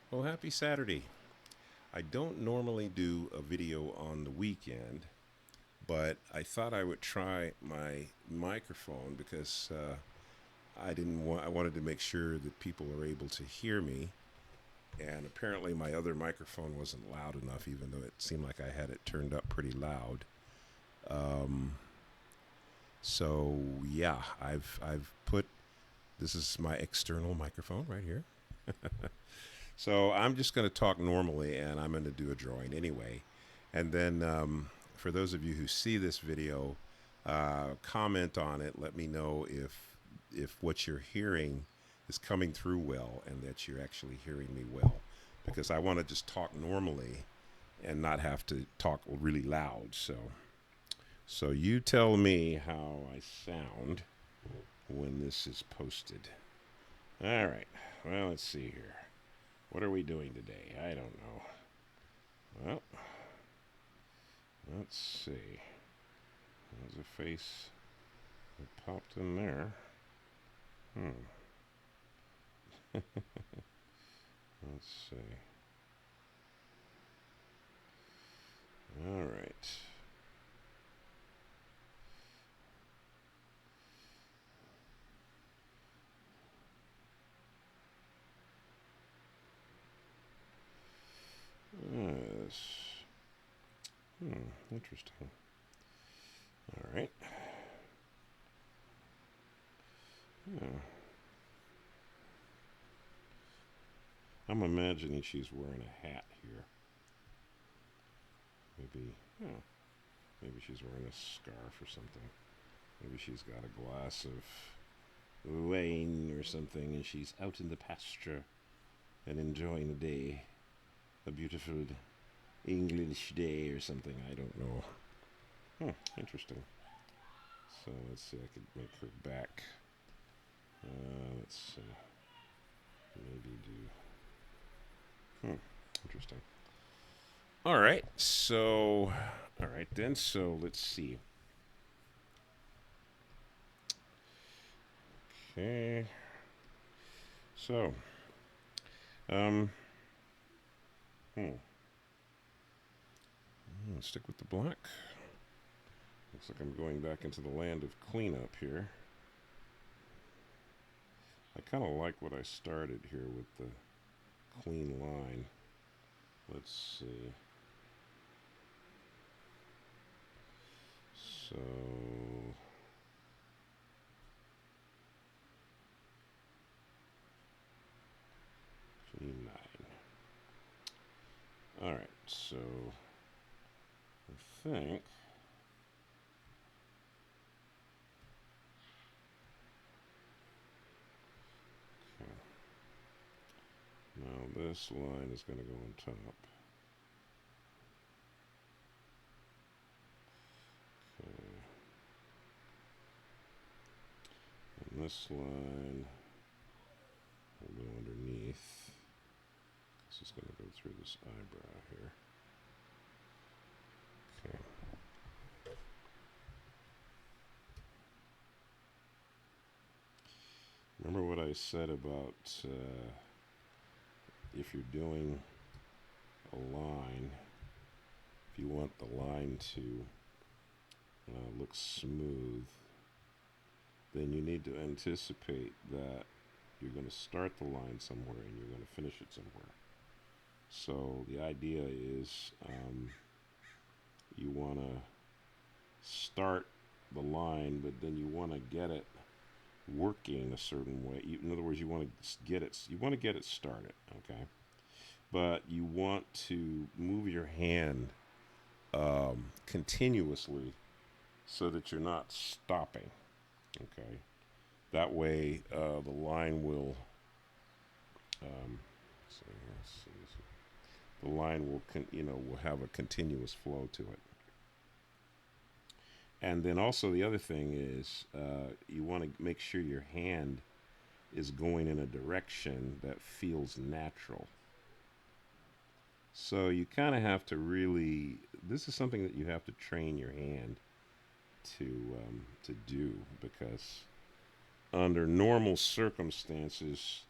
Well, happy Saturday. I don't normally do a video on the weekend, but I thought I would try my microphone because I wanted to make sure that people are able to hear me. And apparently, my other microphone wasn't loud enough, even though it seemed like I had it turned up pretty loud. Um, so yeah, I've put this is my external microphone right here. So I'm just going to talk normally, and I'm going to do a drawing anyway. And then for those of you who see this video, comment on it. Let me know if what you're hearing is coming through well, and that you're actually hearing me well, because I want to just talk normally and not have to talk really loud. So you tell me how I sound when this is posted. All right. Well, let's see here. What are we doing today? I don't know. Well, let's see. There's a face that popped in there. Hmm. Let's see. All right. Yes. Interesting. All right. Yeah. I'm imagining she's wearing a hat here. Maybe, yeah. Maybe she's wearing a scarf or something. Maybe she's got a glass of wine or something, and she's out in the pasture and enjoying the day. A beautiful English day or something. I don't know. Interesting. So let's see. I could make her back. Let's see. Maybe do. Interesting. All right. So, all right then. So let's see. Okay. So, um, hmm. Stick with the black. Looks like I'm going back into the land of cleanup here. I kind of like what I started here with the clean line. Let's see. So, 29. All right, so I think. Okay. Now this line is going to go on top. Okay. And this line will go underneath. This is going to go through this eyebrow here. Okay. Remember what I said about if you're doing a line, if you want the line to look smooth, then you need to anticipate that you're going to start the line somewhere and you're going to finish it somewhere. So the idea is you want to start the line, but then you want to get it working a certain way. In other words, you want to get it. You want to get it started, okay? But you want to move your hand continuously so that you're not stopping. Okay, that way the line will. So let's see, the line will will have a continuous flow to it. And then also the other thing is you want to make sure your hand is going in a direction that feels natural. So you kind of have to really. This is something that you have to train your hand to do, because under normal circumstances,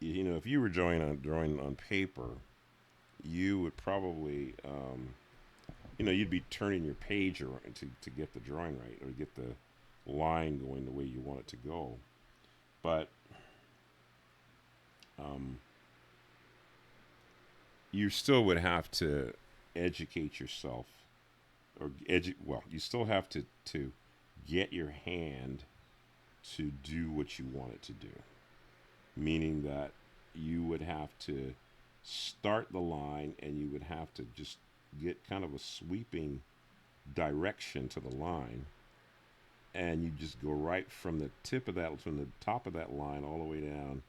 you know, if you were drawing on paper, you would probably, you know, you'd be turning your page around to get the drawing right or get the line going the way you want it to go. But um, you still would have to educate yourself, or well, you still have to get your hand to do what you want it to do. Meaning that you would have to start the line and you would have to just get kind of a sweeping direction to the line, and you just go right from the from the top of that line all the way down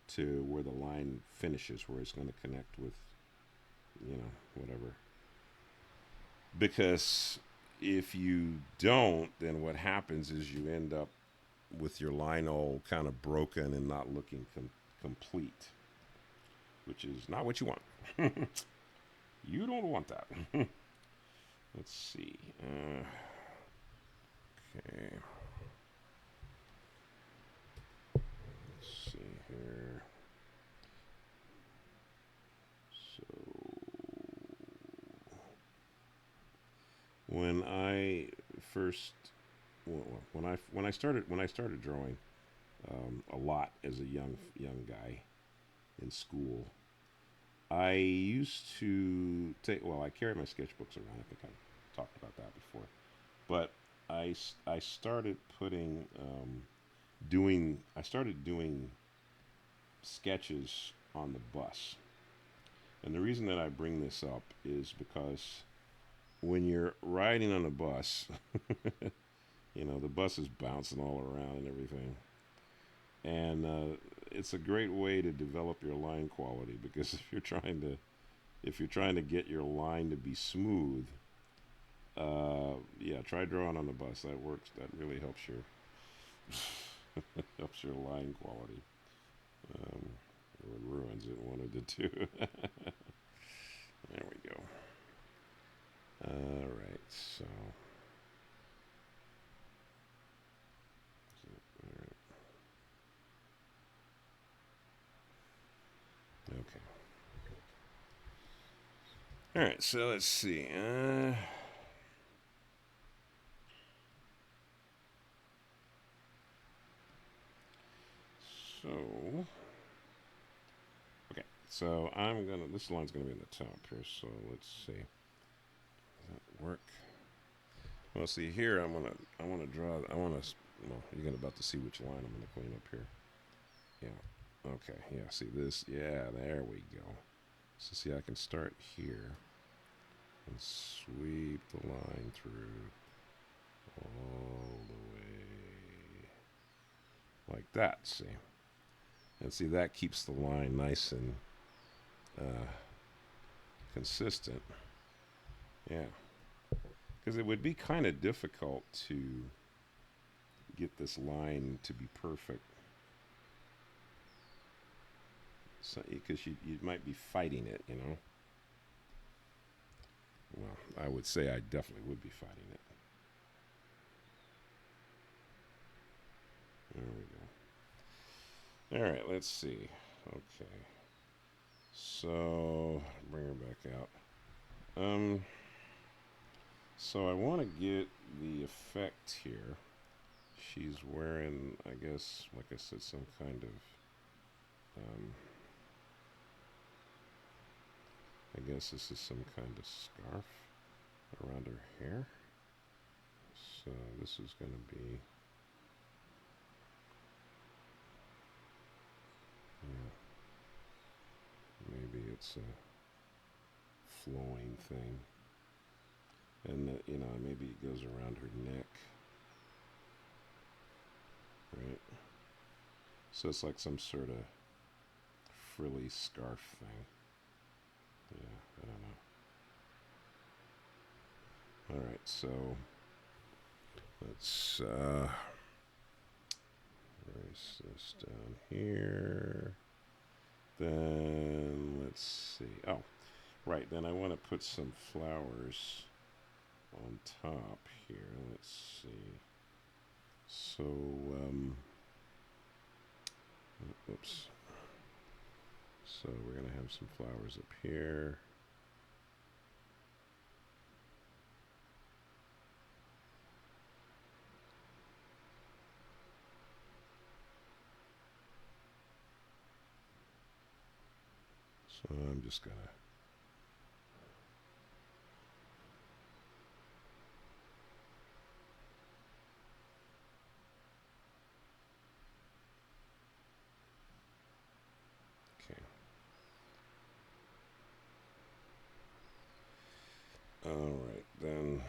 to where the line finishes, where it's going to connect with, you know, whatever. Because if you don't, then what happens is you end up with your line all kind of broken and not looking complete, which is not what you want. You don't want that. Let's see. Okay. Let's see here. So when I first, well, when I started drawing a lot as a young guy in school, I used to take. Well, I carried my sketchbooks around. I think I talked about that before, but I started putting doing. I started doing sketches on the bus, and the reason that I bring this up is because when you're riding on a bus, you know, the bus is bouncing all around and everything. And it's a great way to develop your line quality, because if you're trying to get your line to be smooth, yeah, try drawing on the bus. That works. That really helps your helps your line quality. Um, or it ruins it, one of the two. There we go. All right, so. Okay. All right, so let's see. So, okay. So this line's gonna be in the top here. So let's see. Does that work? Well, see here, I wanna draw. Well, you're gonna about to see which line I'm gonna clean up here. Yeah. Okay. Yeah. See this? Yeah. There we go. So see, I can start here and sweep the line through all the way like that. See, and see that keeps the line nice and uh, consistent. Yeah, because it would be kind of difficult to get this line to be perfect. So, because you might be fighting it, you know. Well, I would say I definitely would be fighting it. There we go. All right, let's see. Okay, so bring her back out. So I want to get the effect here. She's wearing, I guess, like I said, some kind of, I guess this is some kind of scarf around her hair. So this is going to be, yeah, maybe it's a flowing thing. And, you know, maybe it goes around her neck. Right? So it's like some sort of frilly scarf thing. Yeah, I don't know. All right, so let's erase this down here. Then let's see. Oh, right. Then I want to put some flowers on top here. Let's see. So, oops. So we're going to have some flowers up here. So I'm just going to Alright, then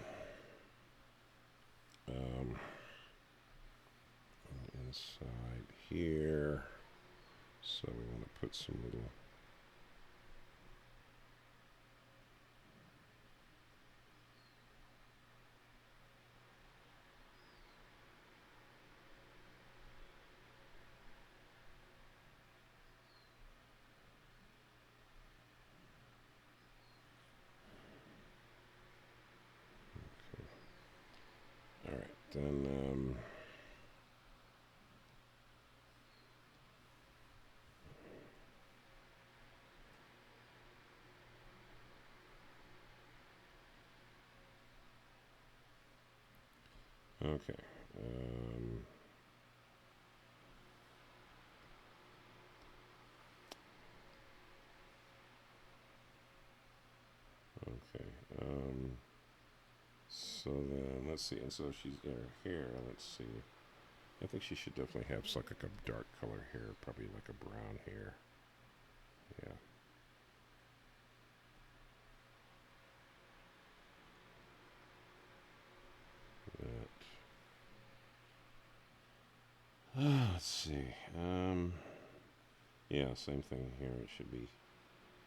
inside here, so we want to put some little Alright, then okay. Okay. So then let's see. And so she's here. Let's see. I think she should definitely have like a dark color hair, probably like a brown hair. Yeah. That. Let's see. Yeah, same thing here. It should be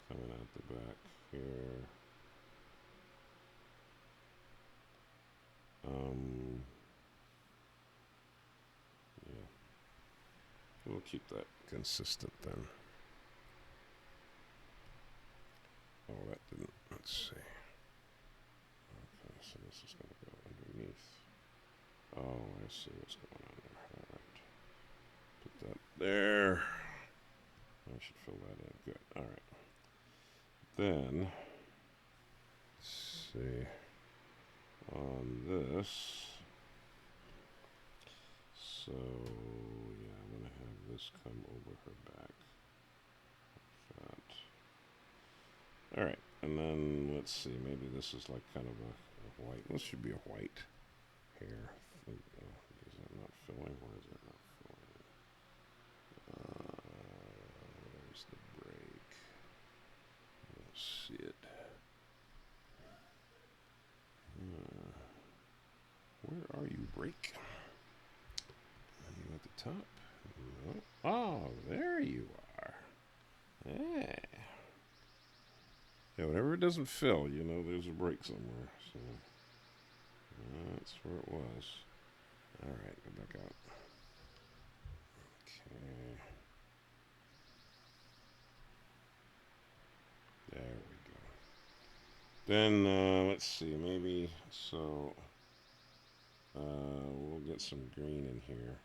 coming out the back here. Yeah. We'll keep that consistent then. Oh, that didn't. Let's see. Okay, so this is going to go underneath. Oh, I see what's going on there. Alright. Put that there. I should fill that in. Good. Alright. Then, let's see. On this. So, yeah, I'm going to have this come over her back. Like that. Alright. And then, let's see. Maybe this is like kind of a white. This should be a white hair. Is that not filling? Where is that not filling? There's the break. I don't see it. Where are you, break? Are you at the top? No. Oh, there you are. Yeah. Yeah, whenever it doesn't fill, you know there's a break somewhere. So that's where it was. Alright, go back out. Okay. There we go. Then, let's see, maybe, so, we'll get some green in here.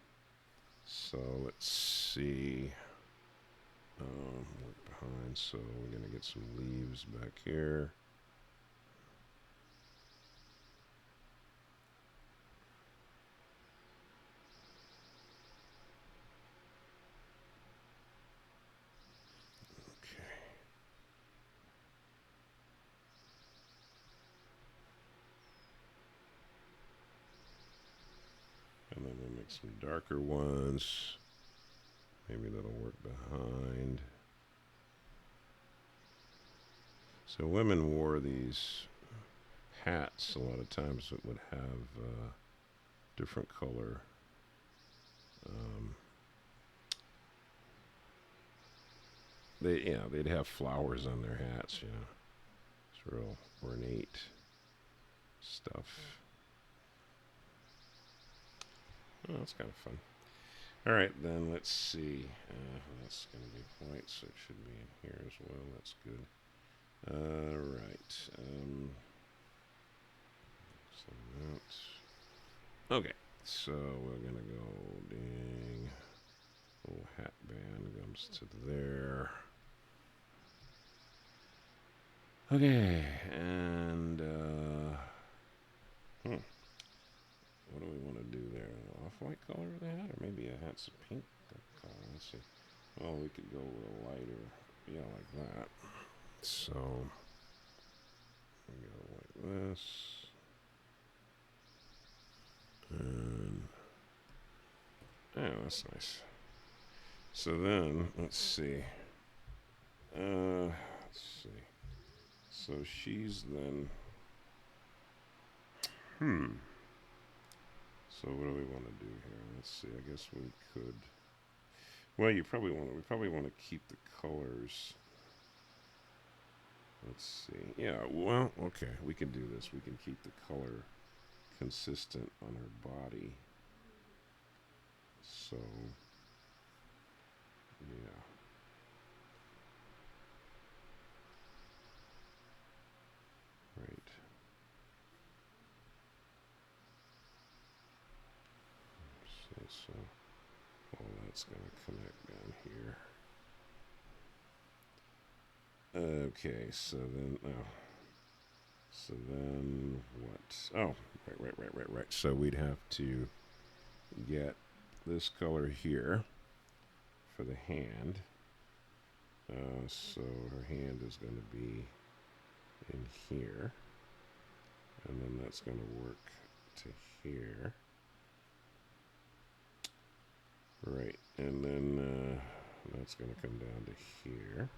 So, let's see, work behind, so we're going to get some leaves back here. And then we'll make some darker ones. Maybe that'll work behind. So women wore these hats a lot of times that would have different color. They'd have flowers on their hats. You know, it's real ornate stuff. Oh, that's kind of fun. All right, then let's see. That's going to be white, so it should be in here as well. That's good. All right. Okay, so we're going to go ding. Little hat band comes to there. Okay, and what do we want to do there? An off-white color of the hat, or maybe a hat's a pink color? Let's see. Well, we could go with a lighter, yeah, like that. So we go like this, and oh, that's nice. So then let's see. Let's see. So she's then. So what do we want to do here? Let's see. I guess we could. Well, we probably want to keep the colors. Let's see. Yeah. Well, okay. We can do this. We can keep the color consistent on her body. So. Yeah. Right. So all that's going to connect down here. Okay, so then, so then what? Oh, right. So we'd have to get this color here for the hand. So her hand is going to be in here, and then that's going to work to here. Right, and then that's going to come down to here.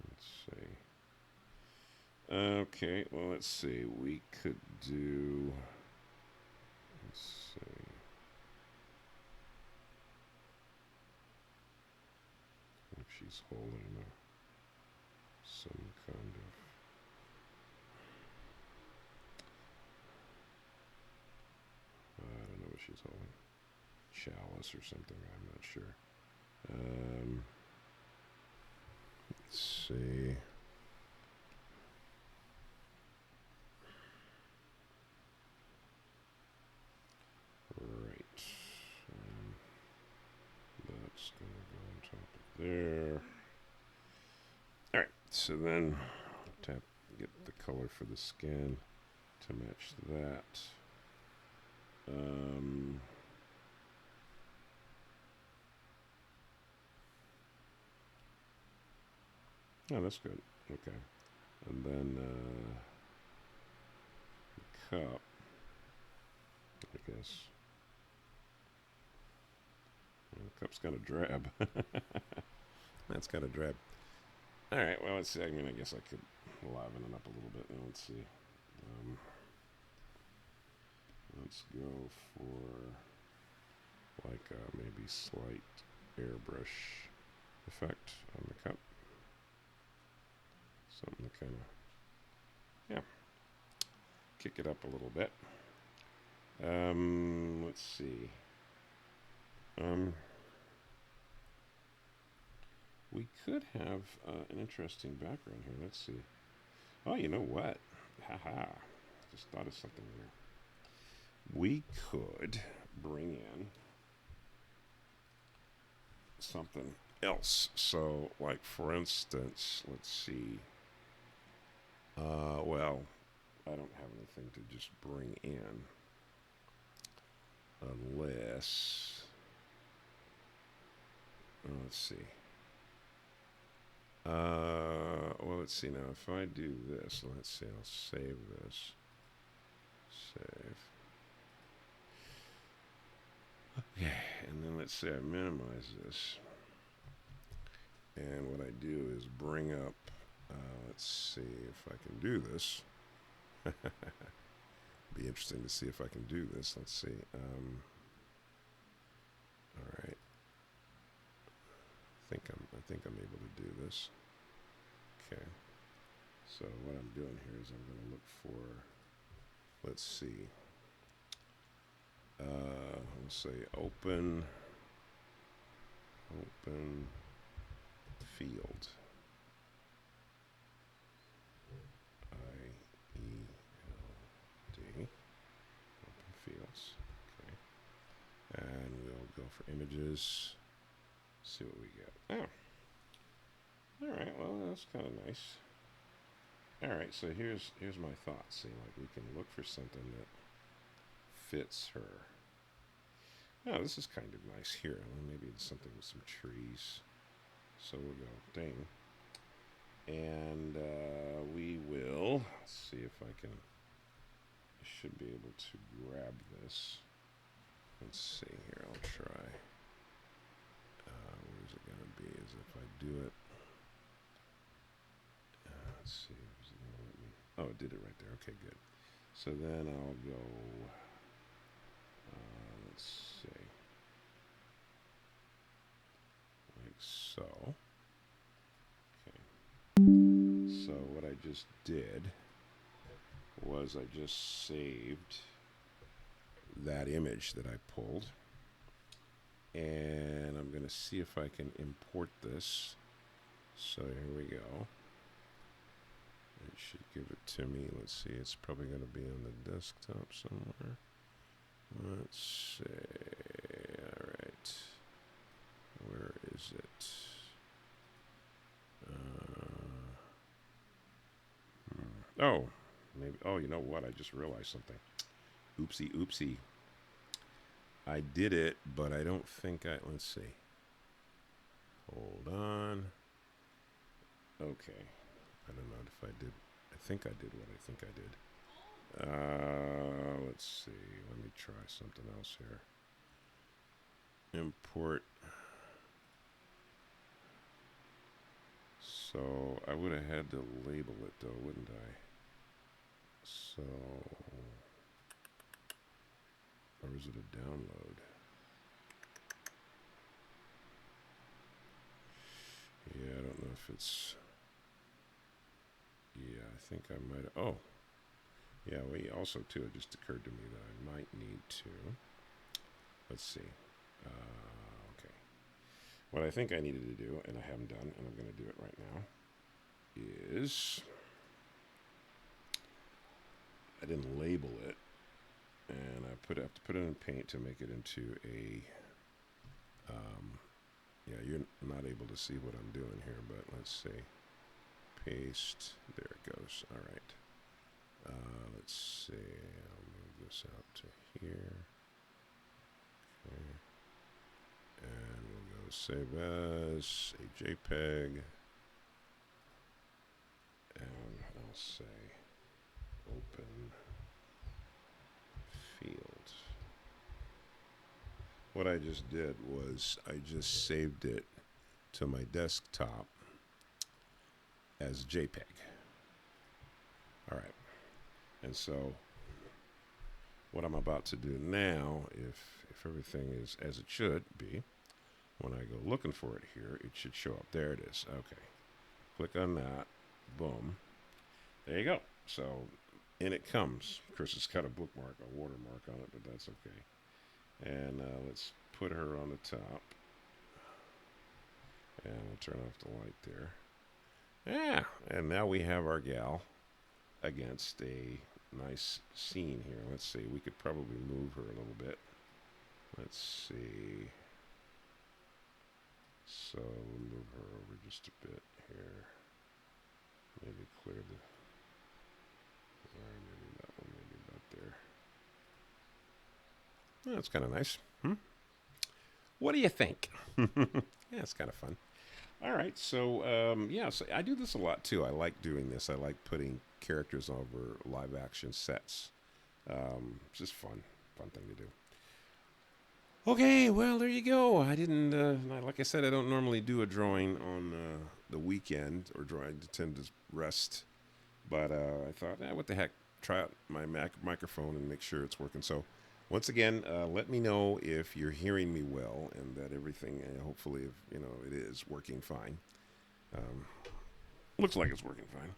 Let's see. Okay, well, let's see. We could do. Let's see. If she's holding some kind of. I don't know what she's holding. Chalice or something. I'm not sure. Let's see. Right. That's going to go on top of there. Alright, so then get the color for the skin to match that. Oh, that's good. Okay. And then the cup, I guess. Well, the cup's kind of drab. That's kind of drab. All right. Well, let's see. I mean, I guess I could liven it up a little bit. Let's see. Let's go for like maybe slight airbrush effect on the cup. Something to kind of, yeah, kick it up a little bit. Let's see. We could have an interesting background here. Let's see. Oh, you know what? Haha. Just thought of something there. We could bring in something else. So, like, for instance, let's see. Well, I don't have anything to just bring in unless, let's see. Well, let's see now. If I do this, let's see. I'll save this. Save. Okay, and then let's say I minimize this. And what I do is bring up, let's see if I can do this. Be interesting to see if I can do this. Let's see. All right. I think I'm able to do this. Okay. So what I'm doing here is I'm going to look for, let's see. Let's say open field. IELD. Open fields. Okay. And we'll go for images. See what we get. Oh. All right, well, that's kind of nice. All right, so here's my thoughts. See, like we can look for something that fits her. Oh, this is kind of nice here. Well, maybe it's something with some trees. So we'll go ding, and we will see if I can. I should be able to grab this. Let's see here. I'll try. Where's it gonna be? As if I do it. Let's see. Is it gonna let me? Oh, it did it right there. Okay, good. So then I'll go. Let's see. Like so. Okay. So what I just did was I just saved that image that I pulled, and I'm going to see if I can import this. So here we go. It should give it to me. Let's see, it's probably going to be on the desktop somewhere. Let's see. All right. Where is it? Oh, maybe. Oh, you know what? I just realized something. Oopsie, oopsie. I did it, but I don't think I. Let's see. Hold on. Okay. I don't know if I did. I think I did what I think I did. Let's see. Let me try something else here. Import. So I would have had to label it though, wouldn't I? So, or is it a download? Yeah, I don't know if it's. Yeah, I think I might. Oh, yeah. Well, also too, it just occurred to me that I might need to. Let's see. Okay. What I think I needed to do, and I haven't done, and I'm going to do it right now, is I didn't label it, and I have to put it in Paint to make it into a. Yeah, you're not able to see what I'm doing here, but let's see. Paste. There it goes. All right. Let's see. I'll move this out to here. Okay. And we'll go save as a JPEG. And I'll say open field. What I just did was I just saved it to my desktop as JPEG. All right. And so what I'm about to do now, if everything is as it should be, when I go looking for it here, it should show up. There it is. Okay. Click on that. Boom. There you go. So in it comes. Of course, it's got a bookmark, a watermark on it, but that's okay. And let's put her on the top. And I'll turn off the light there. Yeah, and now we have our gal against a nice scene here. Let's see, we could probably move her a little bit. Let's see. So we'll move her over just a bit here. Maybe clear the. Or maybe that one, maybe about there. Oh, that's kind of nice. What do you think? Yeah, it's kind of fun. All right, so yeah, so I do this a lot too. I like doing this. I like putting characters over live action sets. It's just fun thing to do. Okay, well there you go. I didn't, like I said, I don't normally do a drawing on the weekend or drawing. I tend to rest, but I thought, what the heck, try out my microphone and make sure it's working. So. Once again, let me know if you're hearing me well and that everything, hopefully, if, it is working fine. Looks like it's working fine.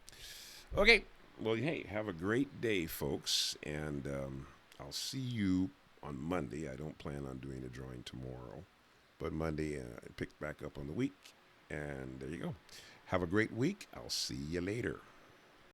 Okay. Well, hey, have a great day, folks, and I'll see you on Monday. I don't plan on doing a drawing tomorrow, but Monday, pick back up on the week, and there you go. Have a great week. I'll see you later.